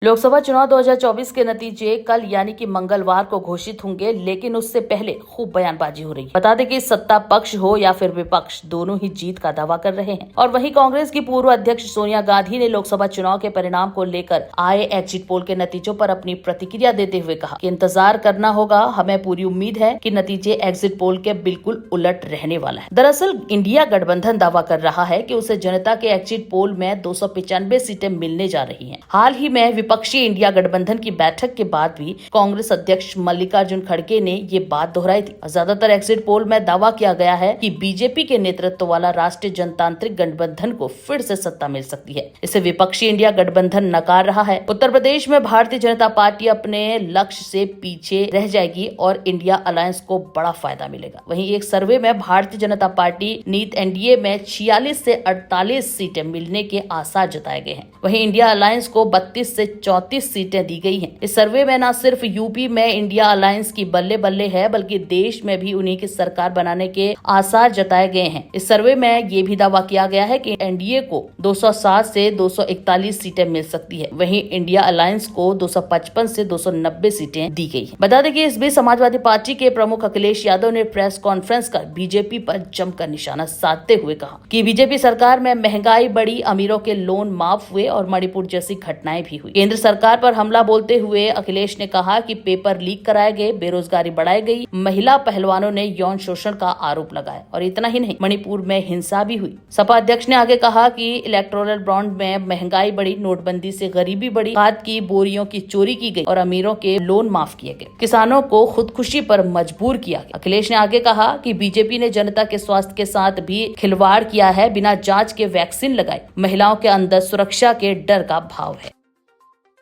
लोकसभा चुनाव 2024 के नतीजे कल यानी कि मंगलवार को घोषित होंगे, लेकिन उससे पहले खूब बयानबाजी हो रही है। बता दें कि सत्ता पक्ष हो या फिर विपक्ष, दोनों ही जीत का दावा कर रहे हैं। और वहीं कांग्रेस की पूर्व अध्यक्ष सोनिया गांधी ने लोकसभा चुनाव के परिणाम को लेकर आए एग्जिट पोल के नतीजों पर अपनी प्रतिक्रिया देते हुए कहा कि इंतजार करना होगा, हमें पूरी उम्मीद है कि नतीजे एग्जिट पोल के बिल्कुल उलट रहने वाला है। दरअसल इंडिया गठबंधन दावा कर रहा है कि उसे जनता के एग्जिट पोल में 295 सीटें मिलने जा रही हैं। हाल ही में विपक्षी इंडिया गठबंधन की बैठक के बाद भी कांग्रेस अध्यक्ष मल्लिकार्जुन खड़गे ने ये बात दोहराई थी। ज्यादातर एग्जिट पोल में दावा किया गया है कि बीजेपी के नेतृत्व वाला राष्ट्रीय जनतांत्रिक गठबंधन को फिर से सत्ता मिल सकती है। इसे विपक्षी इंडिया गठबंधन नकार रहा है। उत्तर प्रदेश में भारतीय जनता पार्टी अपने लक्ष्य से पीछे रह जाएगी और इंडिया अलायंस को बड़ा फायदा मिलेगा। वहीं एक सर्वे में भारतीय जनता पार्टी नीत एनडीए में 46 से 48 सीटें मिलने के आसार जताए गए हैं। वहीं इंडिया अलायंस को 32 से 34 सीटें दी गई हैं। इस सर्वे में न सिर्फ यूपी में इंडिया अलायंस की बल्ले बल्ले है, बल्कि देश में भी उन्हीं की सरकार बनाने के आसार जताए गए हैं। इस सर्वे में ये भी दावा किया गया है कि एनडीए को 207 से 241 सीटें मिल सकती है। वहीं इंडिया अलायंस को 255 से 290 सीटें दी गई है। बता दें कि इस बीच समाजवादी पार्टी के प्रमुख अखिलेश यादव ने प्रेस कॉन्फ्रेंस कर बीजेपी पर जमकर निशाना साधते हुए कहा कि बीजेपी सरकार में महंगाई बढ़ी, अमीरों के लोन माफ हुए और मणिपुर जैसी घटनाएं भी हुई। केंद्र सरकार पर हमला बोलते हुए अखिलेश ने कहा कि पेपर लीक कराए गए, बेरोजगारी बढ़ाई गई, महिला पहलवानों ने यौन शोषण का आरोप लगाया और इतना ही नहीं, मणिपुर में हिंसा भी हुई। सपा अध्यक्ष ने आगे कहा कि इलेक्टोरल बॉन्ड में महंगाई बढ़ी, नोटबंदी से गरीबी बढ़ी, खाद की बोरियों की चोरी की गई और अमीरों के लोन माफ किए गए, किसानों को खुदकुशी पर मजबूर किया गया। अखिलेश ने आगे कहा कि बीजेपी ने जनता के स्वास्थ्य के साथ भी खिलवाड़ किया है, बिना जांच के वैक्सीन लगाई, महिलाओं के अंदर सुरक्षा के डर का भाव है।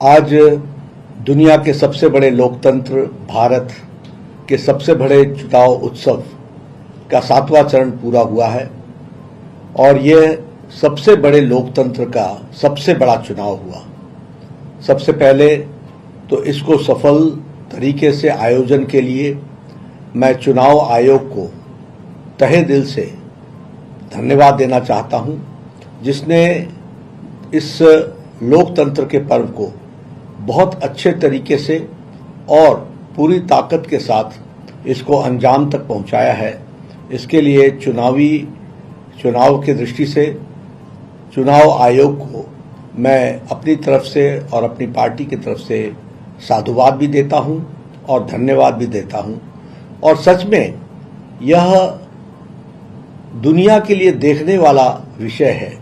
आज दुनिया के सबसे बड़े लोकतंत्र भारत के सबसे बड़े चुनाव उत्सव का 7वां चरण पूरा हुआ है और यह सबसे बड़े लोकतंत्र का सबसे बड़ा चुनाव हुआ। सबसे पहले तो इसको सफल तरीके से आयोजन के लिए मैं चुनाव आयोग को तहे दिल से धन्यवाद देना चाहता हूं, जिसने इस लोकतंत्र के पर्व को बहुत अच्छे तरीके से और पूरी ताकत के साथ इसको अंजाम तक पहुंचाया है। इसके लिए चुनाव की दृष्टि से चुनाव आयोग को मैं अपनी तरफ से और अपनी पार्टी की तरफ से साधुवाद भी देता हूं और धन्यवाद भी देता हूं। और सच में यह दुनिया के लिए देखने वाला विषय है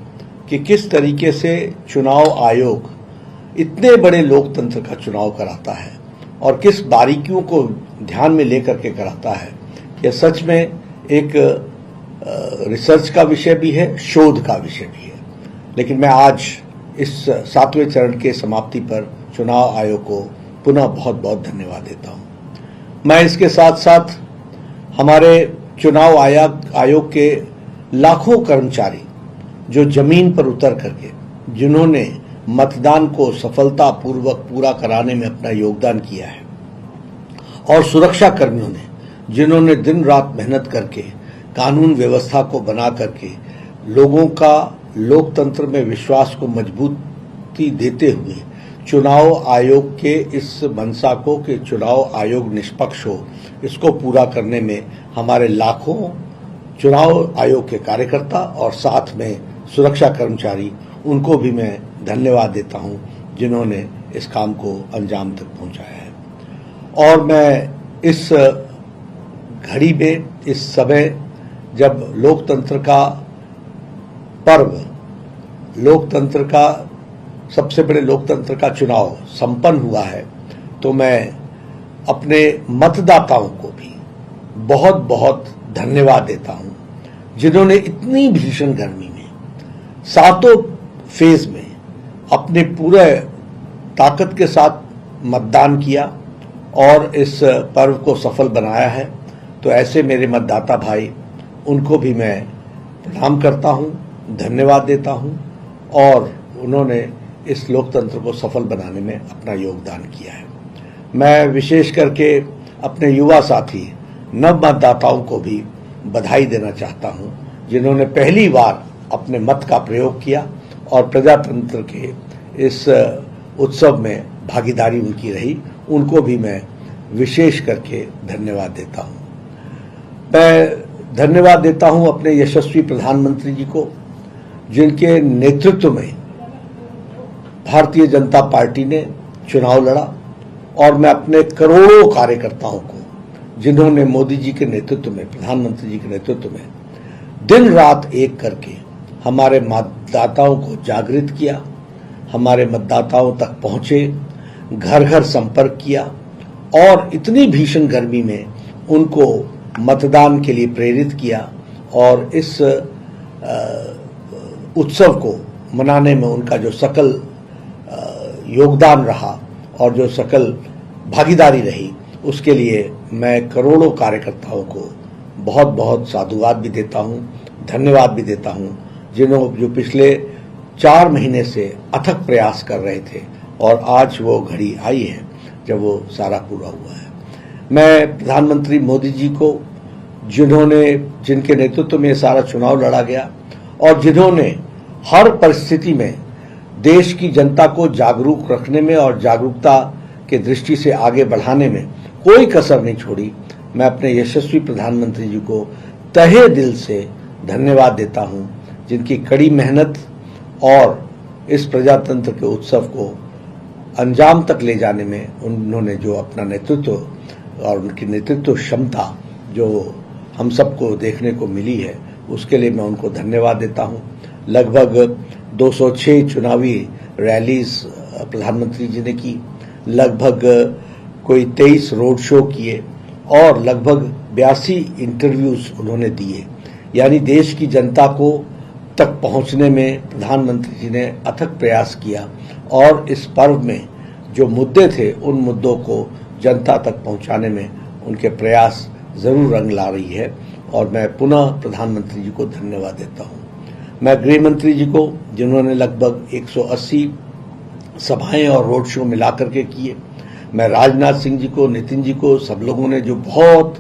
कि किस तरीके से चुनाव आयोग इतने बड़े लोकतंत्र का चुनाव कराता है और किस बारीकियों को ध्यान में लेकर के कराता है। यह सच में एक रिसर्च का विषय भी है, शोध का विषय भी है। लेकिन मैं आज इस 7वें चरण के समाप्ति पर चुनाव आयोग को पुनः बहुत बहुत धन्यवाद देता हूं। मैं इसके साथ साथ हमारे चुनाव आयोग के लाखों कर्मचारी जो जमीन पर उतर करके जिन्होंने मतदान को सफलतापूर्वक पूरा कराने में अपना योगदान किया है, और सुरक्षा कर्मियों ने जिन्होंने दिन रात मेहनत करके कानून व्यवस्था को बना करके लोगों का लोकतंत्र में विश्वास को मजबूती देते हुए चुनाव आयोग के इस मंशा को कि चुनाव आयोग निष्पक्ष हो, इसको पूरा करने में हमारे लाखों चुनाव आयोग के कार्यकर्ता और साथ में सुरक्षा कर्मचारी, उनको भी मैं धन्यवाद देता हूं जिन्होंने इस काम को अंजाम तक पहुंचाया है। और मैं इस घड़ी में, इस समय जब लोकतंत्र का पर्व, लोकतंत्र का सबसे बड़े लोकतंत्र का चुनाव संपन्न हुआ है, तो मैं अपने मतदाताओं को भी बहुत बहुत धन्यवाद देता हूं, जिन्होंने इतनी भीषण गर्मी में 7 फेज में अपने पूरे ताकत के साथ मतदान किया और इस पर्व को सफल बनाया है। तो ऐसे मेरे मतदाता भाई, उनको भी मैं प्रणाम करता हूं, धन्यवाद देता हूं और उन्होंने इस लोकतंत्र को सफल बनाने में अपना योगदान किया है। मैं विशेष करके अपने युवा साथी नव मतदाताओं को भी बधाई देना चाहता हूं, जिन्होंने पहली बार अपने मत का प्रयोग किया और प्रजातंत्र के इस उत्सव में भागीदारी उनकी रही, उनको भी मैं विशेष करके धन्यवाद देता हूं। मैं धन्यवाद देता हूं अपने यशस्वी प्रधानमंत्री जी को, जिनके नेतृत्व में भारतीय जनता पार्टी ने चुनाव लड़ा, और मैं अपने करोड़ों कार्यकर्ताओं को, जिन्होंने मोदी जी के नेतृत्व में, प्रधानमंत्री जी के नेतृत्व में दिन रात एक करके हमारे मतदाताओं को जागृत किया, हमारे मतदाताओं तक पहुंचे, घर घर संपर्क किया और इतनी भीषण गर्मी में उनको मतदान के लिए प्रेरित किया, और इस उत्सव को मनाने में उनका जो सकल योगदान रहा और जो सकल भागीदारी रही, उसके लिए मैं करोड़ों कार्यकर्ताओं को बहुत बहुत साधुवाद भी देता हूं, धन्यवाद भी देता हूं, जो पिछले 4 महीने से अथक प्रयास कर रहे थे, और आज वो घड़ी आई है जब वो सारा पूरा हुआ है। मैं प्रधानमंत्री मोदी जी को, जिनके नेतृत्व में सारा चुनाव लड़ा गया और जिन्होंने हर परिस्थिति में देश की जनता को जागरूक रखने में और जागरूकता के दृष्टि से आगे बढ़ाने में कोई कसर नहीं छोड़ी, मैं अपने यशस्वी प्रधानमंत्री जी को तहे दिल से धन्यवाद देता हूं, जिनकी कड़ी मेहनत और इस प्रजातंत्र के उत्सव को अंजाम तक ले जाने में उन्होंने जो अपना नेतृत्व और उनकी नेतृत्व क्षमता जो हम सबको देखने को मिली है, उसके लिए मैं उनको धन्यवाद देता हूं। लगभग 206 चुनावी रैलीज प्रधानमंत्री जी ने की, लगभग कोई 23 रोड शो किए और लगभग 82 इंटरव्यूज उन्होंने दिए। यानी देश की जनता को तक पहुंचने में प्रधानमंत्री जी ने अथक प्रयास किया, और इस पर्व में जो मुद्दे थे उन मुद्दों को जनता तक पहुंचाने में उनके प्रयास जरूर रंग ला रही है, और मैं पुनः प्रधानमंत्री जी को धन्यवाद देता हूं। मैं गृह मंत्री जी को, जिन्होंने लगभग 180 सभाएं और रोड शो मिलाकर के किए, मैं राजनाथ सिंह जी को, नितिन जी को, सब लोगों ने जो बहुत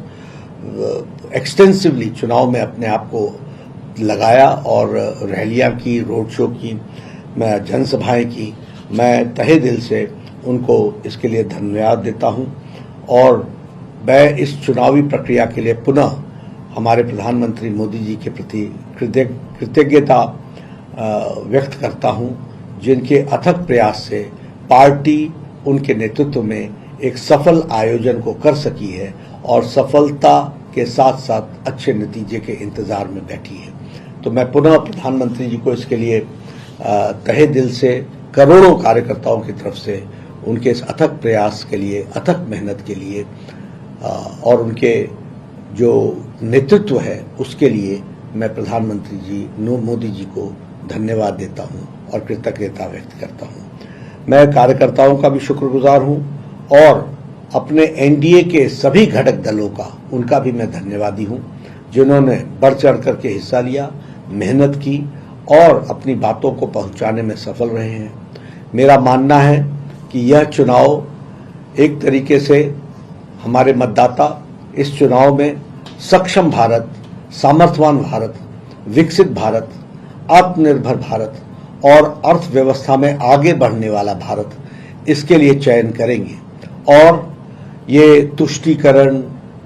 एक्सटेंसिवली चुनाव में अपने आप को लगाया और रैलियां की, रोड शो की, मैं जनसभाएं की, मैं तहे दिल से उनको इसके लिए धन्यवाद देता हूं। और मैं इस चुनावी प्रक्रिया के लिए पुनः हमारे प्रधानमंत्री मोदी जी के प्रति कृतज्ञता व्यक्त करता हूं, जिनके अथक प्रयास से पार्टी उनके नेतृत्व में एक सफल आयोजन को कर सकी है और सफलता के साथ साथ अच्छे नतीजे के इंतजार में बैठी है। तो मैं पुनः प्रधानमंत्री जी को इसके लिए तहे दिल से करोड़ों कार्यकर्ताओं की तरफ से उनके इस अथक प्रयास के लिए, अथक मेहनत के लिए और उनके जो नेतृत्व है उसके लिए मैं प्रधानमंत्री जी मोदी जी को धन्यवाद देता हूं और कृतज्ञता व्यक्त करता हूं। मैं कार्यकर्ताओं का भी शुक्रगुजार हूं और अपने एनडीए के सभी घटक दलों का, उनका भी मैं धन्यवादी हूं, जिन्होंने बढ़ चढ़ करके हिस्सा लिया, मेहनत की और अपनी बातों को पहुंचाने में सफल रहे हैं। मेरा मानना है कि यह चुनाव एक तरीके से हमारे मतदाता इस चुनाव में सक्षम भारत, सामर्थ्यवान भारत, विकसित भारत, आत्मनिर्भर भारत और अर्थव्यवस्था में आगे बढ़ने वाला भारत, इसके लिए चयन करेंगे और ये तुष्टीकरण,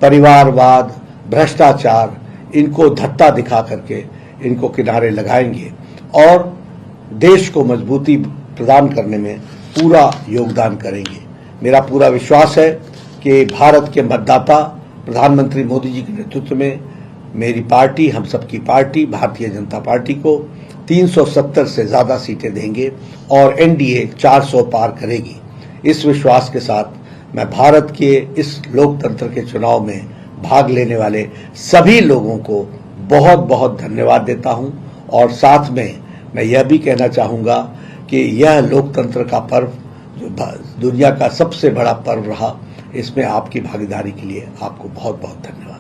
परिवारवाद, भ्रष्टाचार, इनको धत्ता दिखा करके इनको किनारे लगाएंगे और देश को मजबूती प्रदान करने में पूरा योगदान करेंगे। मेरा पूरा विश्वास है कि भारत के मतदाता प्रधानमंत्री मोदी जी के नेतृत्व में मेरी पार्टी, हम सबकी पार्टी भारतीय जनता पार्टी को 370 से ज्यादा सीटें देंगे और एनडीए 400 पार करेगी। इस विश्वास के साथ मैं भारत के इस लोकतंत्र के चुनाव में भाग लेने वाले सभी लोगों को बहुत बहुत धन्यवाद देता हूं और साथ में मैं यह भी कहना चाहूंगा कि यह लोकतंत्र का पर्व जो दुनिया का सबसे बड़ा पर्व रहा, इसमें आपकी भागीदारी के लिए आपको बहुत बहुत धन्यवाद।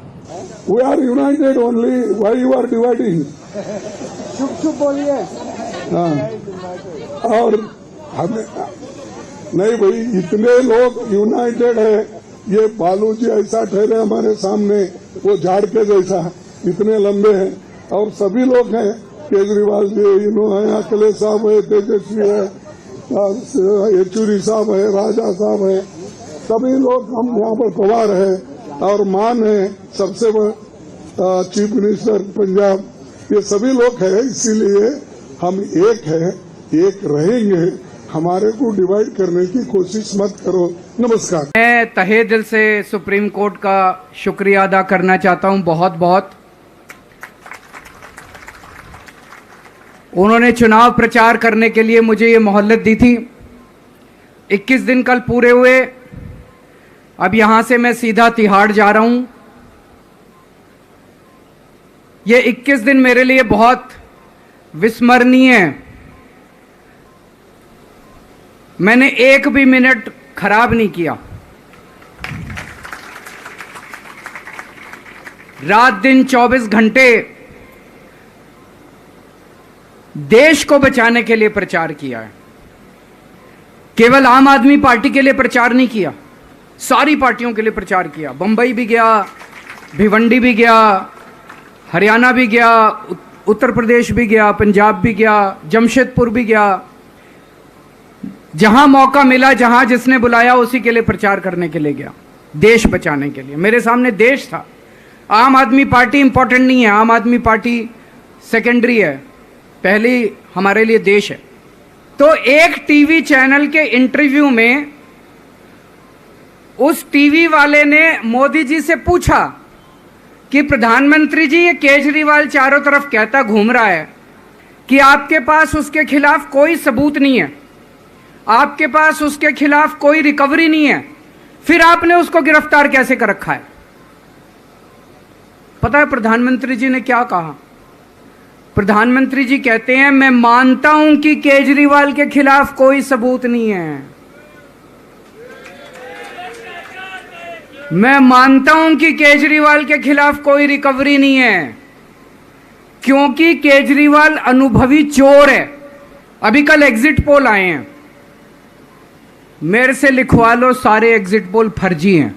We are united only. Why you are dividing? चुप चुप बोलिए। और हमें नहीं भाई, इतने लोग यूनाइटेड है, ये बालू जी ऐसा ठहरे हमारे सामने, वो झाड़ के जैसा इतने लंबे हैं और सभी लोग हैं, केजरीवाल जी, इन्हों है, अखिलेश साहब है, तेजस्वी है, येचुरी साहब है, राजा साहब है, सभी लोग हम यहाँ पर पवार है और मान है सबसे चीफ मिनिस्टर पंजाब, ये सभी लोग हैं। इसीलिए हम एक है, एक रहेंगे। हमारे को डिवाइड करने की कोशिश मत करो। नमस्कार। मैं तहे दिल से सुप्रीम कोर्ट का शुक्रिया अदा करना चाहता हूं, बहुत बहुत। उन्होंने चुनाव प्रचार करने के लिए मुझे ये मोहलत दी थी। 21 दिन कल पूरे हुए। अब यहां से मैं सीधा तिहाड़ जा रहा हूं। ये 21 दिन मेरे लिए बहुत विस्मरणीय है। मैंने एक भी मिनट खराब नहीं किया। रात दिन 24 घंटे देश को बचाने के लिए प्रचार किया है। केवल आम आदमी पार्टी के लिए प्रचार नहीं किया, सारी पार्टियों के लिए प्रचार किया। बंबई भी गया, भिवंडी भी गया, हरियाणा भी गया, उत्तर प्रदेश भी गया, पंजाब भी गया, जमशेदपुर भी गया। जहां मौका मिला, जहां जिसने बुलाया, उसी के लिए प्रचार करने के लिए गया, देश बचाने के लिए। मेरे सामने देश था। आम आदमी पार्टी इंपॉर्टेंट नहीं है, आम आदमी पार्टी सेकेंडरी है, पहली हमारे लिए देश है। तो एक टीवी चैनल के इंटरव्यू में उस टीवी वाले ने मोदी जी से पूछा कि प्रधानमंत्री जी, ये केजरीवाल चारों तरफ कहता घूम रहा है कि आपके पास उसके खिलाफ कोई सबूत नहीं है, आपके पास उसके खिलाफ कोई रिकवरी नहीं है, फिर आपने उसको गिरफ्तार कैसे कर रखा है? पता है प्रधानमंत्री जी ने क्या कहा? प्रधानमंत्री जी कहते हैं, मैं मानता हूं कि केजरीवाल के खिलाफ कोई सबूत नहीं है, मैं मानता हूं कि केजरीवाल के खिलाफ कोई रिकवरी नहीं है, क्योंकि केजरीवाल अनुभवी चोर है। अभी कल एग्जिट पोल आए हैं, मेरे से लिखवा लो, सारे एग्जिट पोल फर्जी हैं,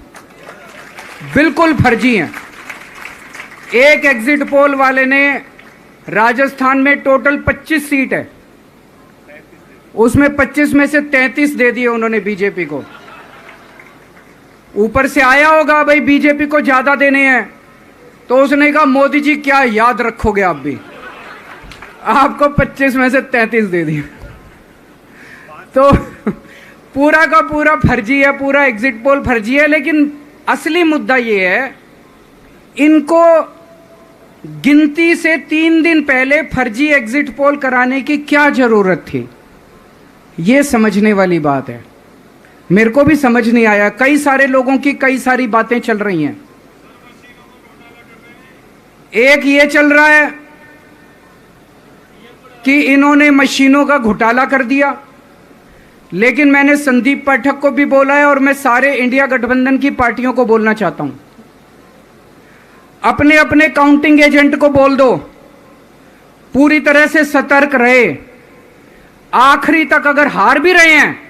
बिल्कुल फर्जी हैं। एक एग्जिट पोल वाले ने राजस्थान में टोटल 25 सीट है, उसमें 25 में से 33 दे दिए उन्होंने बीजेपी को। ऊपर से आया होगा भाई बीजेपी को ज्यादा देने हैं, तो उसने कहा मोदी जी क्या याद रखोगे आप भी, आपको 25 में से 33 दे दिए। तो पूरा का पूरा फर्जी है, पूरा एग्जिट पोल फर्जी है। लेकिन असली मुद्दा ये है, इनको गिनती से 3 दिन पहले फर्जी एग्जिट पोल कराने की क्या जरूरत थी, ये समझने वाली बात है। मेरे को भी समझ नहीं आया। कई सारे लोगों की कई सारी बातें चल रही हैं। एक ये चल रहा है कि इन्होंने मशीनों का घोटाला कर दिया, लेकिन मैंने संदीप पाठक को भी बोला है और मैं सारे इंडिया गठबंधन की पार्टियों को बोलना चाहता हूं, अपने अपने काउंटिंग एजेंट को बोल दो, पूरी तरह से सतर्क रहे। आखिरी तक अगर हार भी रहे हैं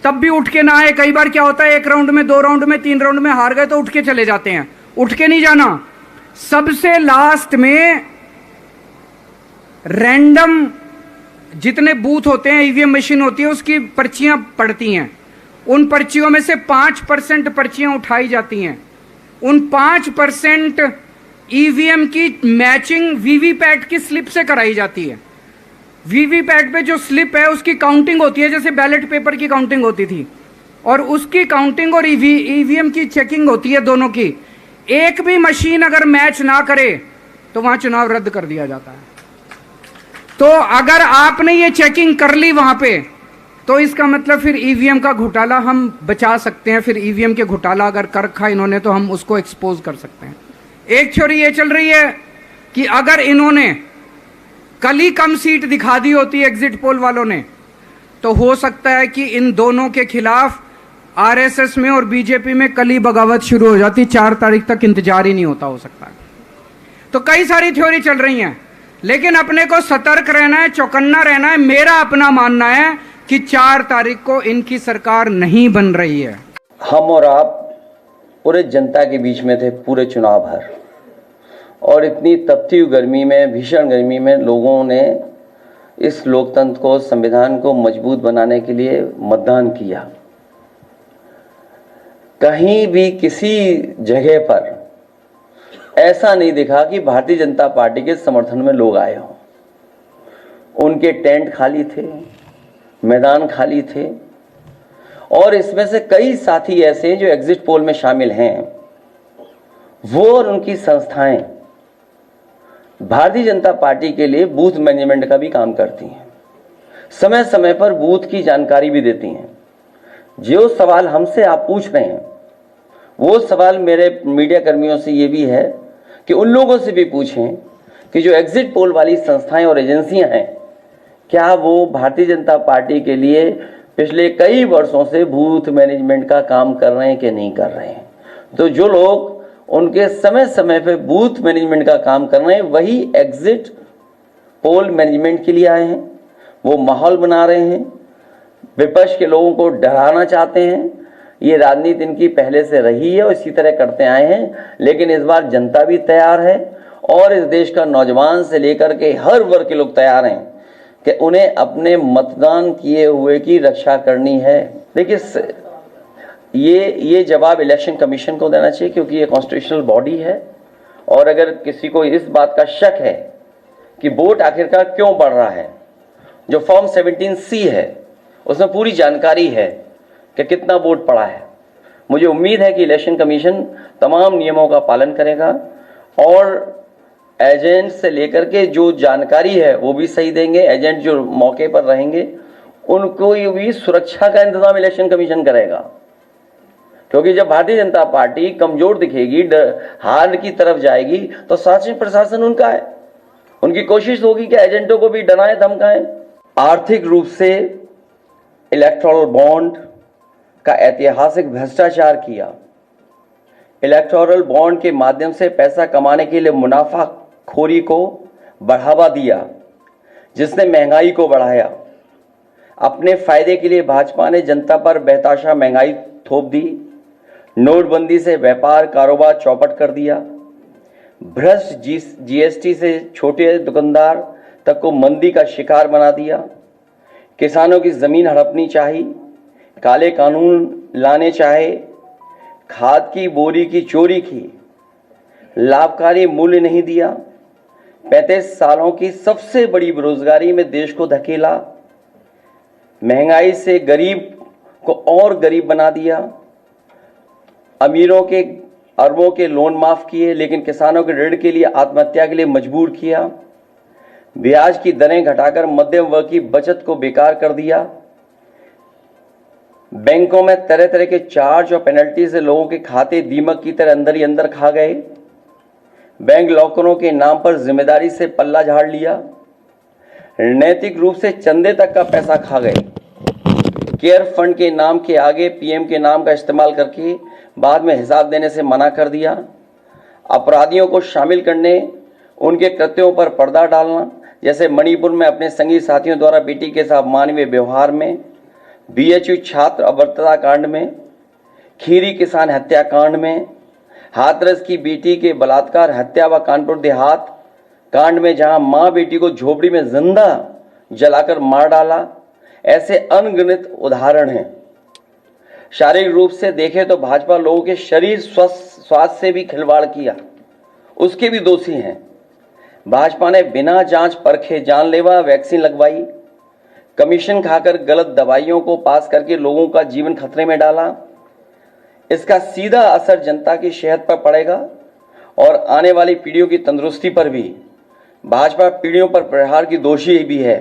तब भी उठ के ना आए। कई बार क्या होता है, 1 राउंड में, 2 राउंड में, 3 राउंड में हार गए तो उठ के चले जाते हैं। उठ के नहीं जाना। सबसे लास्ट में रैंडम जितने बूथ होते हैं, ईवीएम मशीन होती है, उसकी पर्चियां पड़ती हैं। उन पर्चियों में से 5% पर्चियां उठाई जाती हैं। उन 5% ईवीएम की मैचिंग वीवीपैट की स्लिप से कराई जाती है। वीवीपैट पे जो स्लिप है उसकी काउंटिंग होती है, जैसे बैलेट पेपर की काउंटिंग होती थी, और उसकी काउंटिंग और ईवीएम की चेकिंग होती है दोनों की। एक भी मशीन अगर मैच ना करे तो वहां चुनाव रद्द कर दिया जाता है। तो अगर आपने ये चेकिंग कर ली वहां पे, तो इसका मतलब फिर ईवीएम का घोटाला हम बचा सकते हैं। फिर ईवीएम के घोटाला अगर कर रखा इन्होंने तो हम उसको एक्सपोज कर सकते हैं। एक थ्योरी ये चल रही है कि अगर इन्होंने कल ही कम सीट दिखा दी होती एग्जिट पोल वालों ने, तो हो सकता है कि इन दोनों के खिलाफ आरएसएस में और बीजेपी में कल ही बगावत शुरू हो जाती। 4 तारीख तक इंतजार ही नहीं होता, हो सकता है। तो कई सारी थ्योरी चल रही हैं, लेकिन अपने को सतर्क रहना है, चौकन्ना रहना है। मेरा अपना मानना है कि 4 तारीख को इनकी सरकार नहीं बन रही है। हम और आप पूरे जनता के बीच में थे पूरे चुनाव भर, और इतनी तपती हुई गर्मी में, भीषण गर्मी में लोगों ने इस लोकतंत्र को, संविधान को मजबूत बनाने के लिए मतदान किया। कहीं भी किसी जगह पर ऐसा नहीं दिखा कि भारतीय जनता पार्टी के समर्थन में लोग आए हों। उनके टेंट खाली थे, मैदान खाली थे, और इसमें से कई साथी ऐसे हैं जो एग्जिट पोल में शामिल हैं। वो और उनकी संस्थाएं भारतीय जनता पार्टी के लिए बूथ मैनेजमेंट का भी काम करती हैं, समय समय पर बूथ की जानकारी भी देती हैं। जो सवाल हमसे आप पूछ रहे हैं, वो सवाल मेरे मीडिया कर्मियों से ये भी है कि उन लोगों से भी पूछें कि जो एग्जिट पोल वाली संस्थाएं और एजेंसियां हैं, क्या वो भारतीय जनता पार्टी के लिए पिछले कई वर्षों से बूथ मैनेजमेंट का काम कर रहे हैं कि नहीं कर रहे हैं। तो जो लोग उनके समय समय पे बूथ मैनेजमेंट का काम कर रहे हैं, वही एग्जिट पोल मैनेजमेंट के लिए आए हैं। वो माहौल बना रहे हैं, विपक्ष के लोगों को डराना चाहते हैं। ये राजनीति इनकी पहले से रही है और इसी तरह करते आए हैं, लेकिन इस बार जनता भी तैयार है और इस देश का नौजवान से लेकर के हर वर्ग के लोग तैयार हैं कि उन्हें अपने मतदान किए हुए की रक्षा करनी है। देखिए, ये जवाब इलेक्शन कमीशन को देना चाहिए, क्योंकि ये कॉन्स्टिट्यूशनल बॉडी है। और अगर किसी को इस बात का शक है कि वोट आखिरकार क्यों बढ़ रहा है, जो फॉर्म 17C है उसमें पूरी जानकारी है कि कितना वोट पड़ा है। मुझे उम्मीद है कि इलेक्शन कमीशन तमाम नियमों का पालन करेगा और एजेंट से लेकर के जो जानकारी है वो भी सही देंगे। एजेंट जो मौके पर रहेंगे उनको भी सुरक्षा का इंतजाम इलेक्शन कमीशन करेगा, क्योंकि जब भारतीय जनता पार्टी कमजोर दिखेगी, हार की तरफ जाएगी, तो शासन प्रशासन उनका है। उनकी कोशिश होगी कि एजेंटों को भी डराएं धमकाएं। आर्थिक रूप से इलेक्टोरल बॉन्ड का ऐतिहासिक भ्रष्टाचार किया। इलेक्टोरल बॉन्ड के माध्यम से पैसा कमाने के लिए मुनाफाखोरी को बढ़ावा दिया, जिसने महंगाई को बढ़ाया। अपने फायदे के लिए भाजपा ने जनता पर बेतहाशा महंगाई थोप दी। नोटबंदी से व्यापार कारोबार चौपट कर दिया। भ्रष्ट जीएसटी से छोटे दुकानदार तक को मंदी का शिकार बना दिया। किसानों की जमीन हड़पनी चाहिए, काले कानून लाने चाहे, खाद की बोरी की चोरी की, लाभकारी मूल्य नहीं दिया, 35 सालों की सबसे बड़ी बेरोजगारी में देश को धकेला, महंगाई से गरीब को और गरीब बना दिया, अमीरों के अरबों के लोन माफ किए लेकिन किसानों के ऋण के लिए आत्महत्या के लिए मजबूर किया, ब्याज की दरें घटाकर मध्यम वर्ग की बचत को बेकार कर दिया, बैंकों में तरह तरह के चार्ज और पेनल्टी से लोगों के खाते दीमक की तरह अंदर ही अंदर खा गए, बैंक लॉकरों के नाम पर जिम्मेदारी से पल्ला झाड़ लिया, नैतिक रूप से चंदे तक का पैसा खा गए, केयर फंड के नाम के आगे पीएम के नाम का इस्तेमाल करके बाद में हिसाब देने से मना कर दिया, अपराधियों को शामिल करने, उनके कृत्यों पर पर्दा डालना, जैसे मणिपुर में अपने संगी साथियों द्वारा बेटी के साथ मानवीय व्यवहार में, बीएचयू छात्र अभद्रता कांड में, खीरी किसान हत्याकांड में, हाथरस की बेटी के बलात्कार हत्या व कानपुर देहात कांड में जहां मां बेटी को झोपड़ी में जिंदा जलाकर मार डाला। ऐसे अनगिनत उदाहरण हैं। शारीरिक रूप से देखें तो भाजपा लोगों के शरीर स्वास्थ्य से भी खिलवाड़ किया, उसके भी दोषी हैं। भाजपा ने बिना जांच परखे जानलेवा वैक्सीन लगवाई, कमीशन खाकर गलत दवाइयों को पास करके लोगों का जीवन खतरे में डाला। इसका सीधा असर जनता की सेहत पर पड़ेगा और आने वाली पीढ़ियों की तंदुरुस्ती पर भी। भाजपा पीढ़ियों पर प्रहार की दोषी भी है।